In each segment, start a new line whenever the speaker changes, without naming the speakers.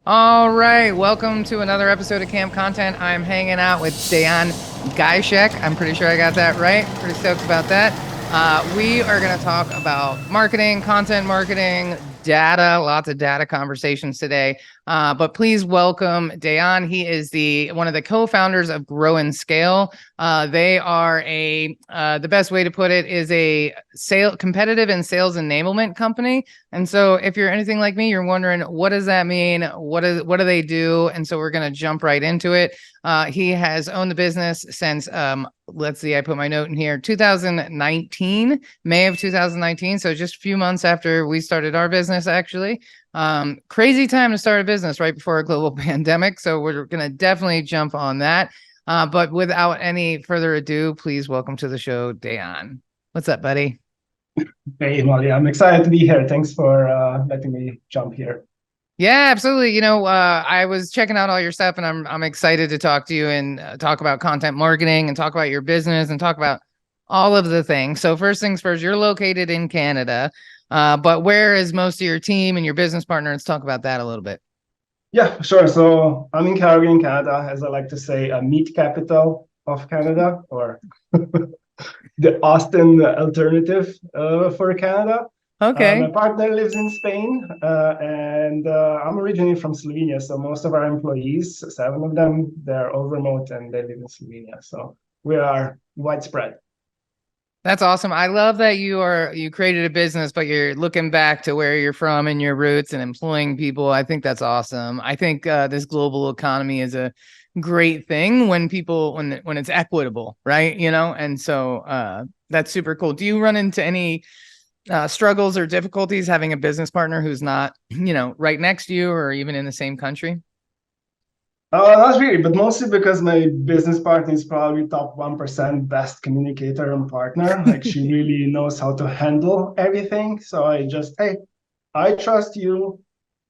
All right, welcome to another episode of Camp Content. I'm hanging out with Dejan Gajsek. I'm pretty sure I got that right. Pretty stoked about that. We are going to talk about marketing, content marketing, data, lots of data conversations today. But please welcome Dejan. He is one of the co-founders of Grow and Scale. They are the best way to put it is a competitive and sales enablement company. And so if you're anything like me, you're wondering, what does that mean? What do they do? And so we're going to jump right into it. He has owned the business since, let's see, I put my note in here, 2019, May of 2019. So just a few months after we started our business, actually. Crazy time to start a business right before a global pandemic. So we're going to definitely jump on that. But without any further ado, please welcome to the show, Dejan. What's up, buddy?
Hey, Molly, I'm excited to be here. Thanks for letting me jump here.
Yeah, absolutely. I was checking out all your stuff, and I'm excited to talk to you and talk about content marketing and talk about your business and talk about all of the things. So first things first, you're located in Canada, but where is most of your team and your business partner? Let's talk about that a little bit.
Yeah, sure. So I'm in Calgary, in Canada, as I like to say, a meat capital of Canada, or the Austin alternative for Canada. My
Okay.
partner lives in Spain, and I'm originally from Slovenia. So most of our employees, 7 of them, they're all remote and they live in Slovenia. So we are widespread.
That's awesome. I love that you created a business, but you're looking back to where you're from and your roots and employing people. I think that's awesome. I think this global economy is a great thing when when it's equitable, right? And so that's super cool. Do you run into any struggles or difficulties having a business partner who's not, right next to you or even in the same country?
Not really, but mostly because my business partner is probably top 1% best communicator and partner. Like she really knows how to handle everything. So hey, I trust you.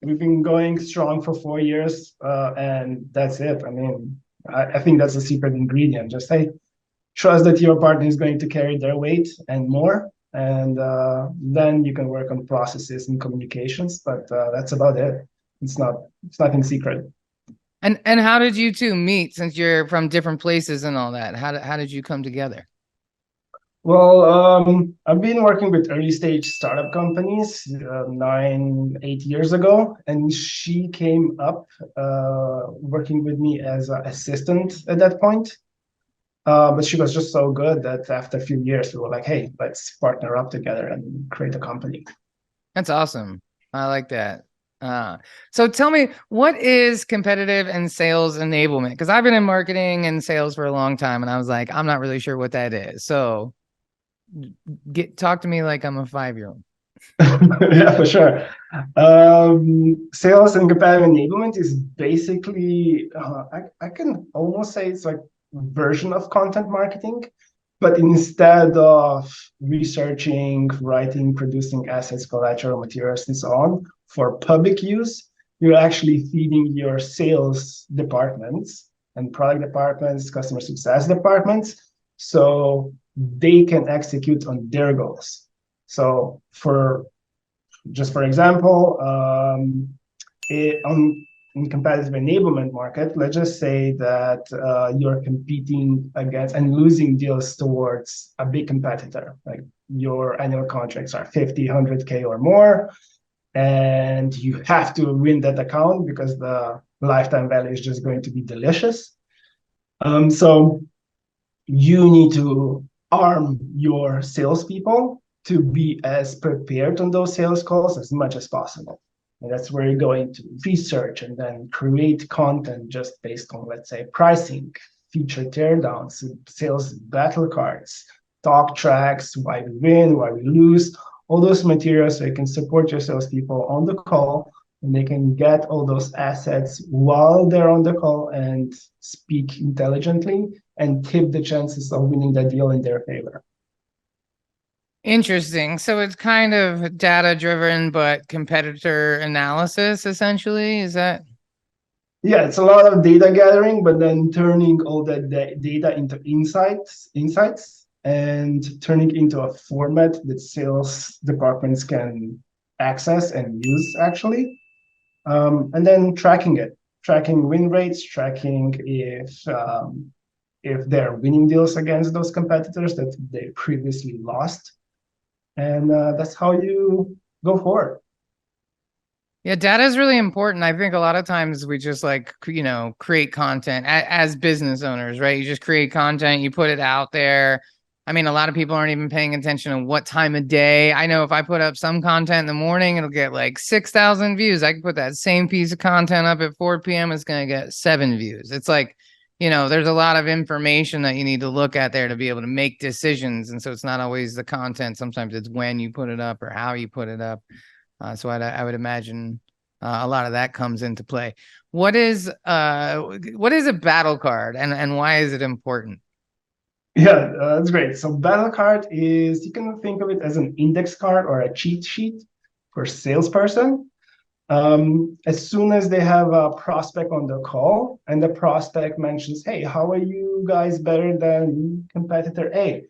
We've been going strong for 4 years, and that's it. I mean, I think that's a secret ingredient. Just hey, trust that your partner is going to carry their weight and more, and then you can work on processes and communications. But that's about it. It's nothing secret.
And how did you two meet since you're from different places and all that? How did you come together?
Well, I've been working with early stage startup companies 8 years ago, and she came up working with me as an assistant at that point. But she was just so good that after a few years, we were like, hey, let's partner up together and create a company.
That's awesome. I like that. So tell me, what is competitive and sales enablement? Because I've been in marketing and sales for a long time, and I was like, I'm not really sure what that is. So talk to me like I'm a 5-year-old.
Yeah, for sure. Sales and competitive enablement is basically, I can almost say it's like a version of content marketing, but instead of researching, writing, producing assets, collateral materials, and so on for public use, you're actually feeding your sales departments and product departments, customer success departments, so they can execute on their goals. So for example, in competitive enablement market, let's just say that you're competing against and losing deals towards a big competitor, like your annual contracts are 50, 100K or more, and you have to win that account because the lifetime value is just going to be delicious. So you need to arm your salespeople to be as prepared on those sales calls as much as possible. And that's where you're going to research and then create content just based on, let's say, pricing, feature teardowns, sales battle cards, talk tracks, why we win, why we lose, all those materials so you can support your salespeople on the call and they can get all those assets while they're on the call and speak intelligently and tip the chances of winning that deal in their favor.
Interesting. So it's kind of data driven, but competitor analysis, essentially. Is that?
Yeah, it's a lot of data gathering, but then turning all that data into insights, and turning into a format that sales departments can access and use actually. and then tracking win rates, tracking if they're winning deals against those competitors that they previously lost. And that's how you go forward.
Yeah, data is really important. I think a lot of times we just like, create content as business owners, right? You just create content, you put it out there. I mean, a lot of people aren't even paying attention to what time of day. I know if I put up some content in the morning, it'll get like 6,000 views. I can put that same piece of content up at 4 p.m. It's going to get 7 views. It's like, there's a lot of information that you need to look at there to be able to make decisions. And so it's not always the content. Sometimes it's when you put it up or how you put it up. So I would imagine a lot of that comes into play. What is a battle card and why is it important?
Yeah, that's great. So battle card is, you can think of it as an index card or a cheat sheet for salesperson. As soon as they have a prospect on the call and the prospect mentions, hey, how are you guys better than competitor A?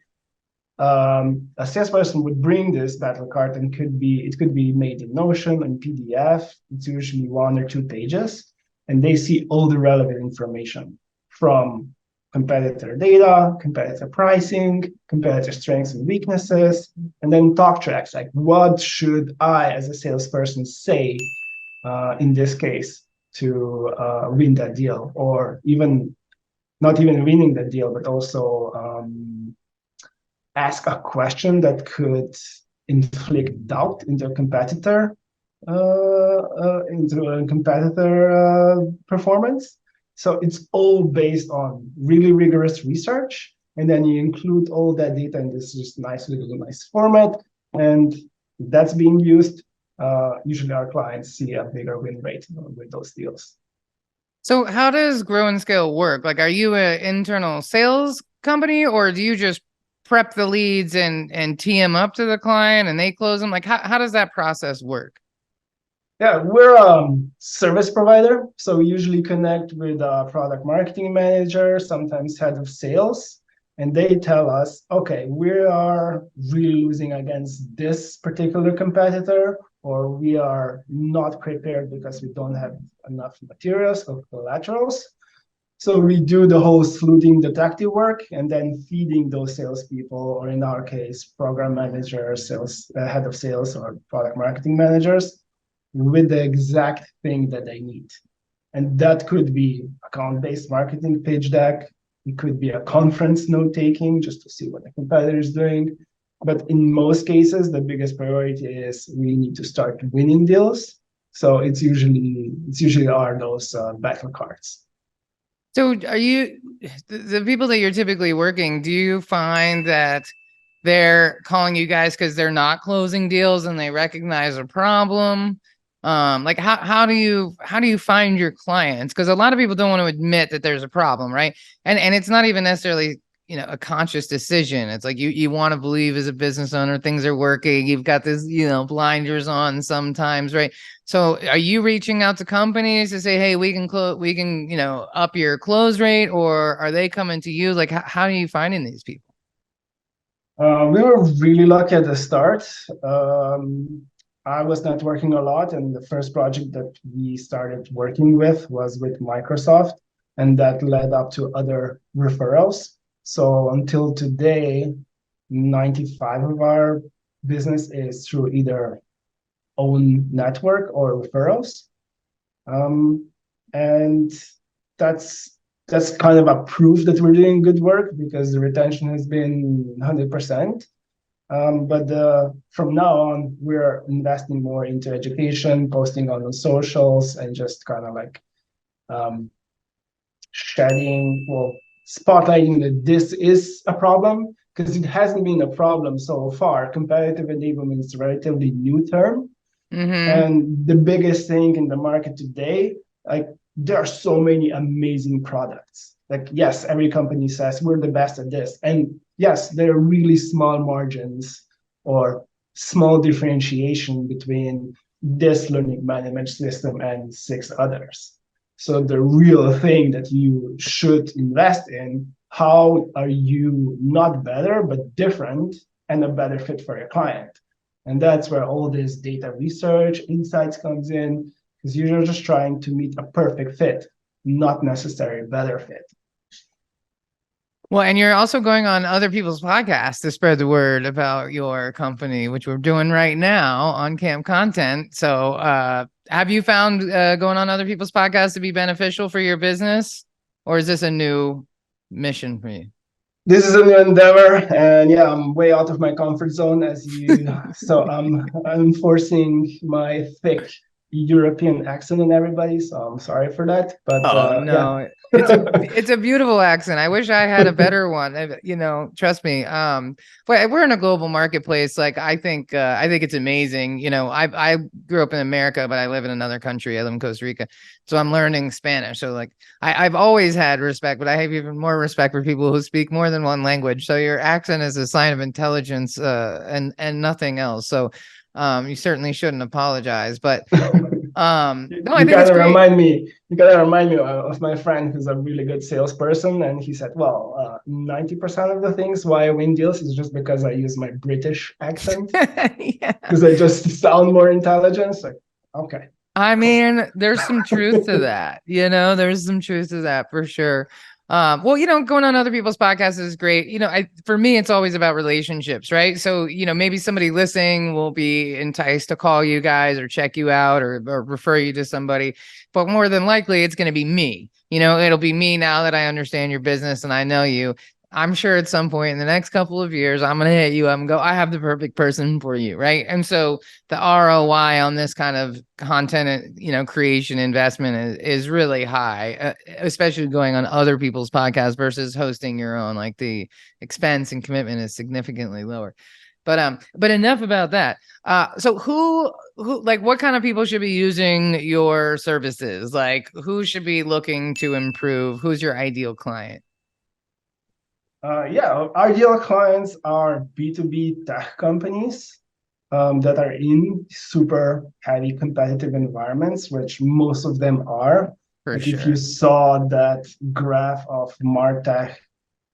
A salesperson would bring this battle card, and it could be made in Notion and PDF. It's usually 1 or 2 pages, and they see all the relevant information from competitor data, competitor pricing, competitor strengths and weaknesses, and then talk tracks like what should I as a salesperson say in this case to win that deal, or even not even winning that deal, but also ask a question that could inflict doubt into a competitor performance. So it's all based on really rigorous research, and then you include all that data in this just nice format, and that's being used. Usually our clients see a bigger win rate with those deals.
So how does Grow and Scale work? Like, are you an internal sales company, or do you just prep the leads and tee them up to the client and they close them? Like, how does that process work?
Yeah, we're a service provider. So we usually connect with a product marketing manager, sometimes head of sales, and they tell us, okay, we are really losing against this particular competitor, or we are not prepared because we don't have enough materials or collaterals. So we do the whole sleuthing detective work and then feeding those salespeople, or in our case, program managers, sales, head of sales, or product marketing managers, with the exact thing that they need. And that could be account-based marketing page deck. It could be a conference note taking just to see what the competitor is doing. But in most cases, the biggest priority is we need to start winning deals. So it's usually are those battle cards.
So are you the people that you're typically working, do you find that they're calling you guys because they're not closing deals and they recognize a problem? Like how do you find your clients? Because a lot of people don't want to admit that there's a problem, right? And it's not even necessarily a conscious decision. It's like you want to believe as a business owner things are working. You've got this blinders on sometimes, right? So are you reaching out to companies to say, hey, we can up your close rate, or are they coming to you? Like how are you finding these people?
We were really lucky at the start. I was networking a lot, and the first project that we started working with was with Microsoft, and that led up to other referrals. So until today, 95 of our business is through either own network or referrals. And that's kind of a proof that we're doing good work because the retention has been 100%. But from now on, we're investing more into education, posting on the socials, and just kind of like spotlighting that this is a problem, because it hasn't been a problem so far. Competitive enablement is a relatively new term.
Mm-hmm.
And the biggest thing in the market today, like there are so many amazing products. Like, yes, every company says we're the best at this. And yes, there are really small margins or small differentiation between this learning management system and 6 others. So the real thing that you should invest in, how are you not better, but different and a better fit for your client? And that's where all this data research insights comes in, because you're just trying to meet a perfect fit, not necessarily a better fit.
Well, and you're also going on other people's podcasts to spread the word about your company, which we're doing right now on Camp Content. So, have you found going on other people's podcasts to be beneficial for your business, or is this a new mission for you?
This is a new endeavor, and yeah, I'm way out of my comfort zone so I'm forcing my thick European accent on everybody, so I'm sorry for that. But
Oh
yeah.
no, it's a beautiful accent. I wish I had a better one. You know, trust me. But we're in a global marketplace. Like I think it's amazing. You know, I grew up in America, but I live in another country. I live in Costa Rica, so I'm learning Spanish. So like I've always had respect, but I have even more respect for people who speak more than one language. So your accent is a sign of intelligence, and nothing else. So you certainly shouldn't apologize, but. No, I think it's great.
You gotta remind me of my friend who's a really good salesperson, and he said, well, 90% of the things why I win deals is just because I use my British accent.
Yeah.
Because I just sound more intelligent. Like, okay.
I mean, there's some truth to that. You know, there's some truth to that for sure. Well, you know, going on other people's podcasts is great. You know, for me, it's always about relationships, right? So, you know, maybe somebody listening will be enticed to call you guys or check you out or refer you to somebody, but more than likely, it's going to be me. You know, it'll be me now that I understand your business and I know you. I'm sure at some point in the next couple of years, I'm going to hit you. I'm going to go, I have the perfect person for you, right? And so the ROI on this kind of content, you know, creation investment is really high, especially going on other people's podcasts versus hosting your own. Like the expense and commitment is significantly lower. But enough about that. So who like what kind of people should be using your services? Like who should be looking to improve? Who's your ideal client?
Yeah, our ideal clients are B2B tech companies that are in super heavy competitive environments, which most of them are.
For
Like
sure.
if you saw that graph of MarTech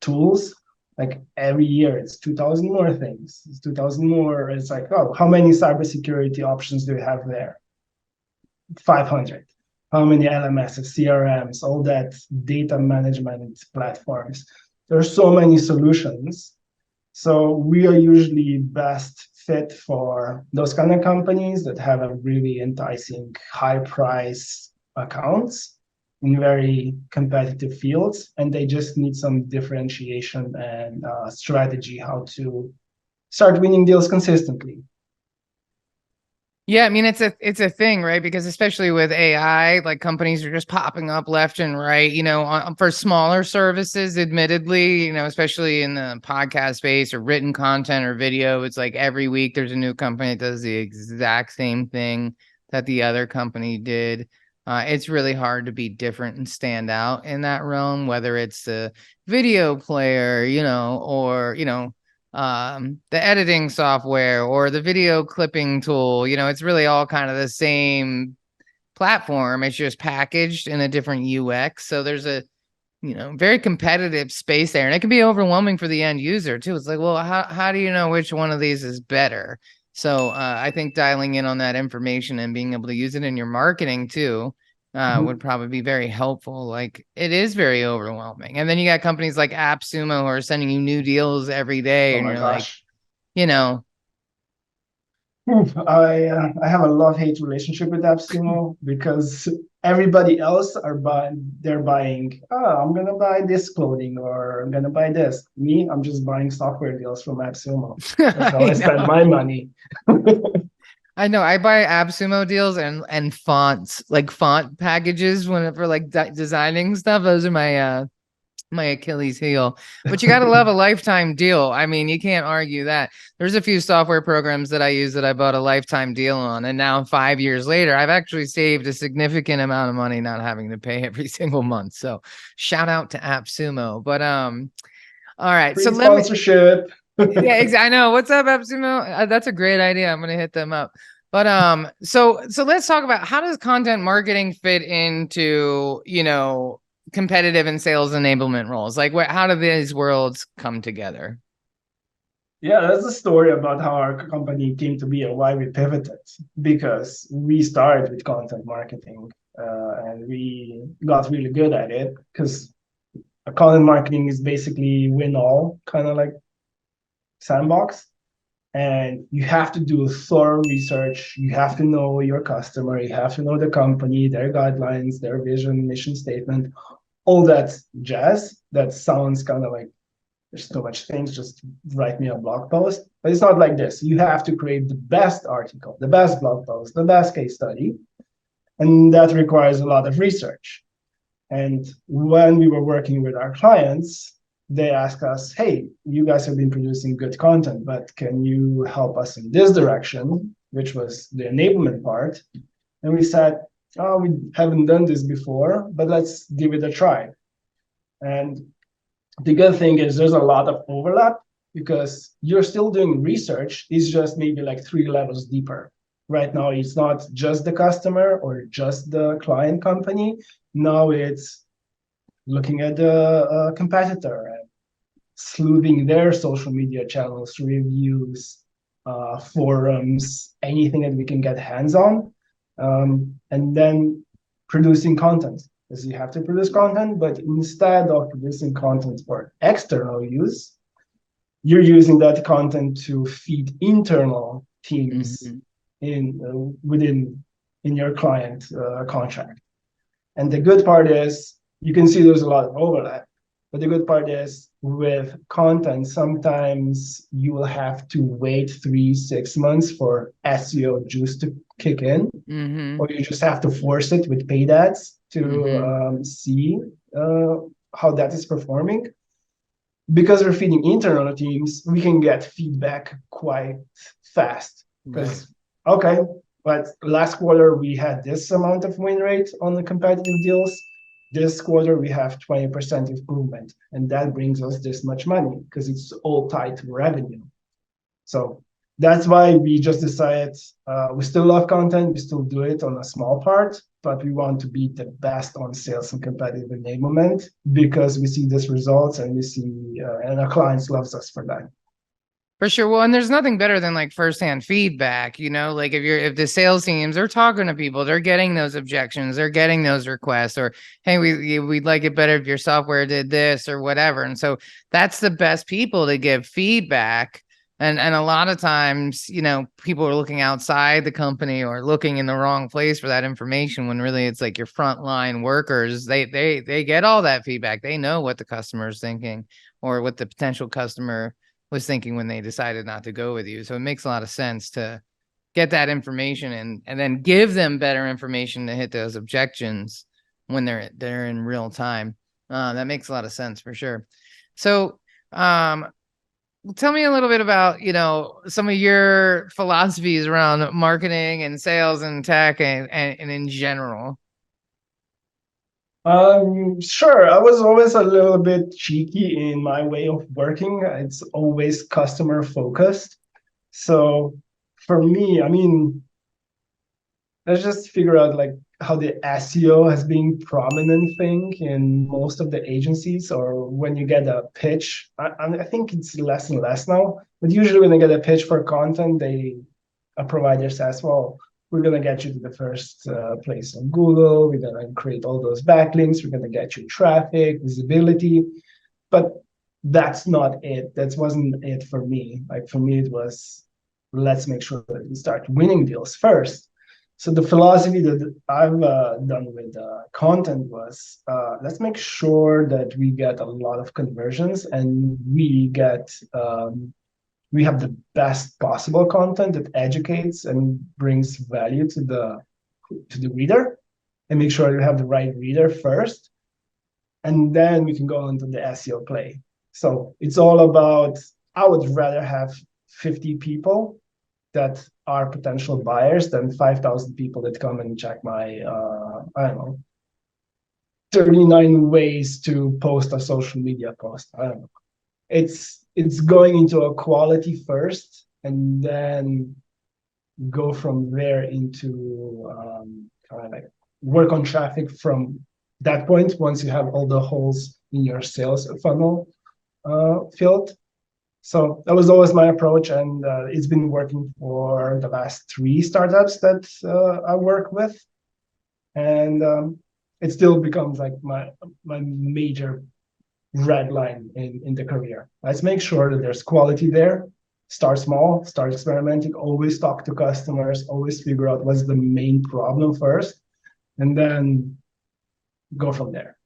tools, like every year it's 2,000 more things. It's 2,000 more. It's like, oh, how many cybersecurity options do we have there? 500. How many LMSs, CRMs, all that data management platforms? There's so many solutions. So we are usually best fit for those kind of companies that have a really enticing high price accounts in very competitive fields, and they just need some differentiation and strategy how to start winning deals consistently.
Yeah, I mean it's a thing, right? Because especially with AI, like companies are just popping up left and right, you know, for smaller services, admittedly, you know, especially in the podcast space or written content or video, it's like every week there's a new company that does the exact same thing that the other company did. It's really hard to be different and stand out in that realm, whether it's the video player, you know, or, you know, the editing software or the video clipping tool. You know, it's really all kind of the same platform. It's just packaged in a different UX. So there's a, you know, very competitive space there, and it can be overwhelming for the end user too. It's like, well, how do you know which one of these is better? So I think dialing in on that information and being able to use it in your marketing too would probably be very helpful. Like it is very overwhelming. And then you got companies like AppSumo who are sending you new deals every day.
Oh
And
my
you're like,
gosh.
you know,
I have a love-hate relationship with AppSumo because everybody else they're buying, oh, I'm gonna buy this clothing or I'm gonna buy this. Me, I'm just buying software deals from AppSumo. That's how I spend my money.
I know I buy AppSumo deals and fonts, like font packages whenever like designing stuff. Those are my Achilles heel. But you got to love a lifetime deal. I mean, you can't argue that. There's a few software programs that I use that I bought a lifetime deal on, and now 5 years later, I've actually saved a significant amount of money not having to pay every single month. So, shout out to AppSumo. But all right.
Free
So let me.
sponsorship.
Yeah, I know. What's up, AppSumo? That's a great idea. I'm gonna hit them up. But so let's talk about how does content marketing fit into, you know, competitive and sales enablement roles? Like, how do these worlds come together?
Yeah, that's the story about how our company came to be and why we pivoted. Because we started with content marketing and we got really good at it. Because content marketing is basically win all, kind of like sandbox. And you have to do thorough research. You have to know your customer. You have to know the company, their guidelines, their vision, mission statement, all that jazz. That sounds kind of like there's so much things, just write me a blog post. But it's not like this. You have to create the best article, the best blog post, the best case study. And that requires a lot of research. And when we were working with our clients, they asked us, hey, you guys have been producing good content, but can you help us in this direction, which was the enablement part? And we said, oh, we haven't done this before, but let's give it a try. And the good thing is there's a lot of overlap because you're still doing research. It's just maybe like 3 levels deeper. Right now, it's not just the customer or just the client company. Now it's looking at the competitor and sleuthing their social media channels, reviews, forums, anything that we can get hands on, and then producing content. Because you have to produce content, but instead of producing content for external use, you're using that content to feed internal teams within in your client contract. And the good part is you can see there's a lot of overlap. But the good part is with content, sometimes you will have to wait 3-6 months for SEO juice to kick in, or you just have to force it with paid ads to see how that is performing. Because we're feeding internal teams, we can get feedback quite fast. Because, okay, but last quarter we had this amount of win rate on the competitive deals. This quarter we have 20% improvement, and that brings us this much money because it's all tied to revenue. So that's why we just decided we still love content, we still do it on a small part, but we want to be the best on sales and competitive enablement because we see these results and we see and our clients loves us for that.
For sure. Well, and there's nothing better than like firsthand feedback, like if the sales teams are talking to people, they're getting those objections, they're getting those requests, or, hey, we'd like it better if your software did this or whatever. And so that's the best people to give feedback. And a lot of times, people are looking outside the company or looking in the wrong place for that information when really it's like your frontline workers. They get all that feedback. They know what the customer is thinking or what the potential customer was thinking when they decided not to go with you. So it makes a lot of sense to get that information and then give them better information to hit those objections when they're in real time. That makes a lot of sense for sure. So tell me a little bit about, some of your philosophies around marketing and sales and tech and in general.
Sure. I was always a little bit cheeky in my way of working. It's always customer focused. So for me, I mean, let's just figure out like how the SEO has been prominent thing in most of the agencies, or when you get a pitch. I think it's less and less now, but usually when they get a pitch for content, a provider says, well, we're going to get you to the first place on Google. We're going to create all those backlinks. We're going to get you traffic, visibility. But that's not it. That wasn't it for me. Like for me, it was, let's make sure that we start winning deals first. So the philosophy that I've done with content was, let's make sure that we get a lot of conversions and we have the best possible content that educates and brings value to the reader, and make sure you have the right reader first, and then we can go into the SEO play. So it's all about, I would rather have 50 people that are potential buyers than 5,000 people that come and check my, I don't know, 39 ways to post a social media post. I don't know. It's going into a quality first and then go from there into kind of like work on traffic from that point once you have all the holes in your sales funnel filled. So that was always my approach, and it's been working for the last 3 startups that I work with, and it still becomes like my major red line in the career. Let's make sure that there's quality there. Start small, start experimenting, always talk to customers, always figure out what's the main problem first, and then go from there.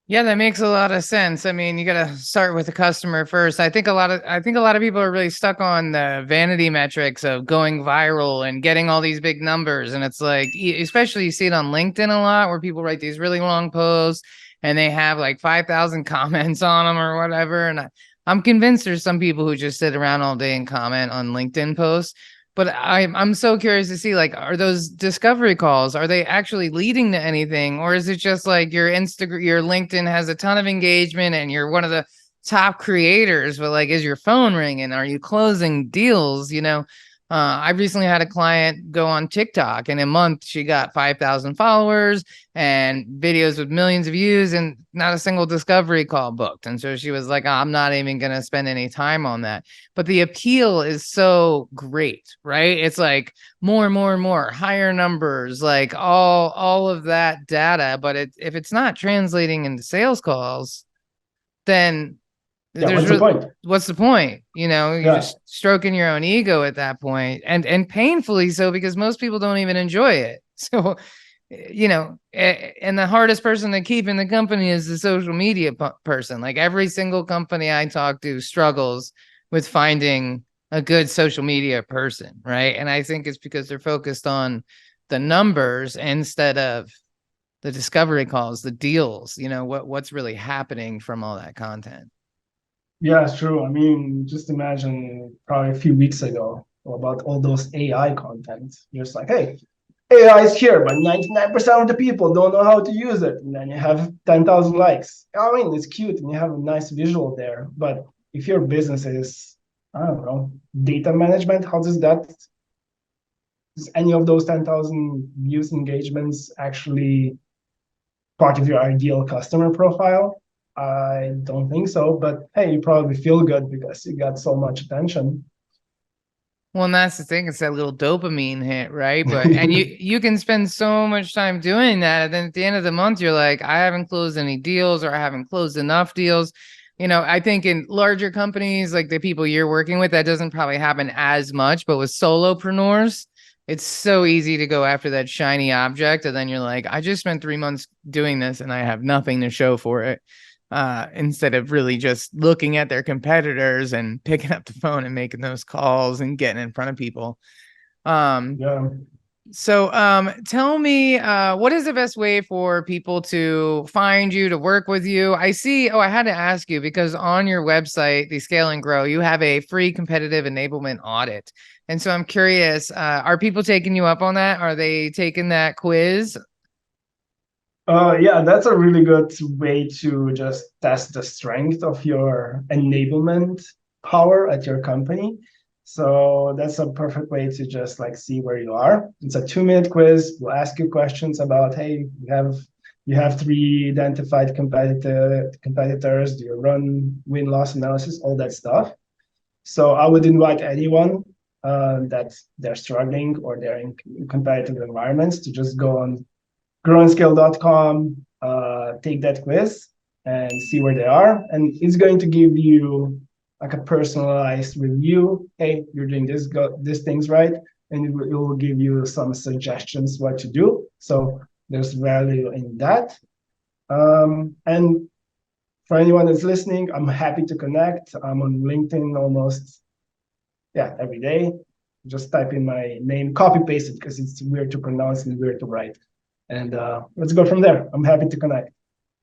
Yeah, that makes a lot of sense. I mean, you got to start with the customer first. I think a lot of people are really stuck on the vanity metrics of going viral and getting all these big numbers. And it's like, especially you see it on LinkedIn a lot where people write these really long posts and they have like 5,000 comments on them or whatever. And I'm convinced there's some people who just sit around all day and comment on LinkedIn posts. But I'm so curious to see, like, are those discovery calls, are they actually leading to anything? Or is it just like your LinkedIn has a ton of engagement and you're one of the top creators, but like, is your phone ringing? Are you closing deals? I recently had a client go on TikTok, and in a month she got 5,000 followers and videos with millions of views and not a single discovery call booked. And so she was like, I'm not even going to spend any time on that. But the appeal is so great, right? It's like more and more and more higher numbers, like all of that data. But if it's not translating into sales calls, then
Yeah, what's the point?
what's the point? You're
Yeah,
just stroking your own ego at that point, and painfully so, because most people don't even enjoy it. So, and the hardest person to keep in the company is the social media person. Like every single company I talk to struggles with finding a good social media person, right? And I think it's because they're focused on the numbers instead of the discovery calls, the deals, what's really happening from all that content.
yeah, it's true. I mean, just imagine probably a few weeks ago about all those AI content. You're just like, hey, AI is here, but 99% of the people don't know how to use it. And then you have 10,000 likes. I mean, it's cute and you have a nice visual there. But if your business is, I don't know, data management, how does any of those 10,000 views engagements actually part of your ideal customer profile? I don't think so, but hey, you probably feel good because you got so much attention.
Well, and that's the thing. It's that little dopamine hit, right? And you can spend so much time doing that, and then at the end of the month, you're like, I haven't closed any deals, or I haven't closed enough deals. I think in larger companies, like the people you're working with, that doesn't probably happen as much. But with solopreneurs, it's so easy to go after that shiny object, and then you're like, I just spent 3 months doing this, and I have nothing to show for it. Instead of really just looking at their competitors and picking up the phone and making those calls and getting in front of people.
Yeah.
So tell me, what is the best way for people to find you, to work with you? I had to ask you because on your website, the Scale and Grow, you have a free competitive enablement audit. And so I'm curious, are people taking you up on that? Are they taking that quiz?
Yeah, that's a really good way to just test the strength of your enablement power at your company. So that's a perfect way to just like see where you are. It's a 2-minute quiz. We'll ask you questions about, hey, you have 3 identified competitors. Do you run win-loss analysis? All that stuff. So I would invite anyone that they're struggling or they're in competitive environments to just go on grownscale.com, take that quiz and see where they are. And it's going to give you like a personalized review. Hey, you're doing these things right. And it will give you some suggestions what to do. So there's value in that. And for anyone that's listening, I'm happy to connect. I'm on LinkedIn almost every day. Just type in my name, copy paste it because it's weird to pronounce and weird to write. And let's go from there. I'm happy to connect.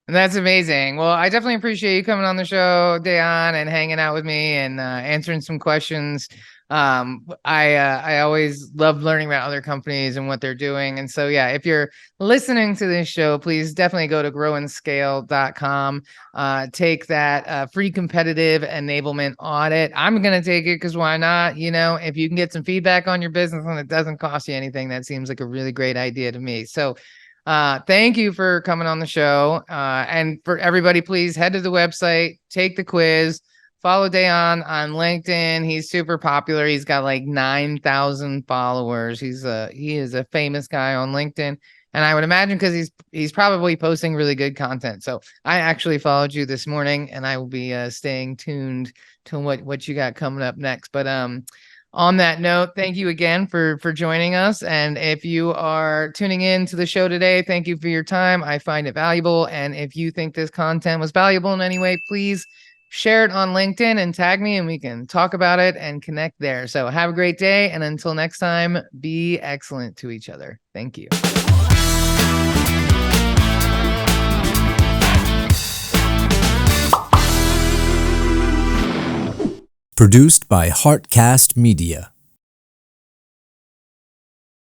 That's amazing. Well, I definitely appreciate you coming on the show, Dejan, and hanging out with me and answering some questions. I always love learning about other companies and what they're doing. And so, yeah, if you're listening to this show, please definitely go to growandscale.com. Take that free competitive enablement audit. I'm going to take it because why not? If you can get some feedback on your business and it doesn't cost you anything, that seems like a really great idea to me. So, thank you for coming on the show. And for everybody, please head to the website, take the quiz, follow Dejan on LinkedIn. He's super popular. He's got like 9,000 followers. He is a famous guy on LinkedIn. And I would imagine because he's probably posting really good content. So I actually followed you this morning, and I will be staying tuned to what you got coming up next. But on that note, thank you again for joining us. And if you are tuning in to the show today, thank you for your time. I find it valuable. And if you think this content was valuable in any way, please share it on LinkedIn and tag me, and we can talk about it and connect there. So have a great day. And until next time, be excellent to each other. Thank you.
Produced by Heartcast Media.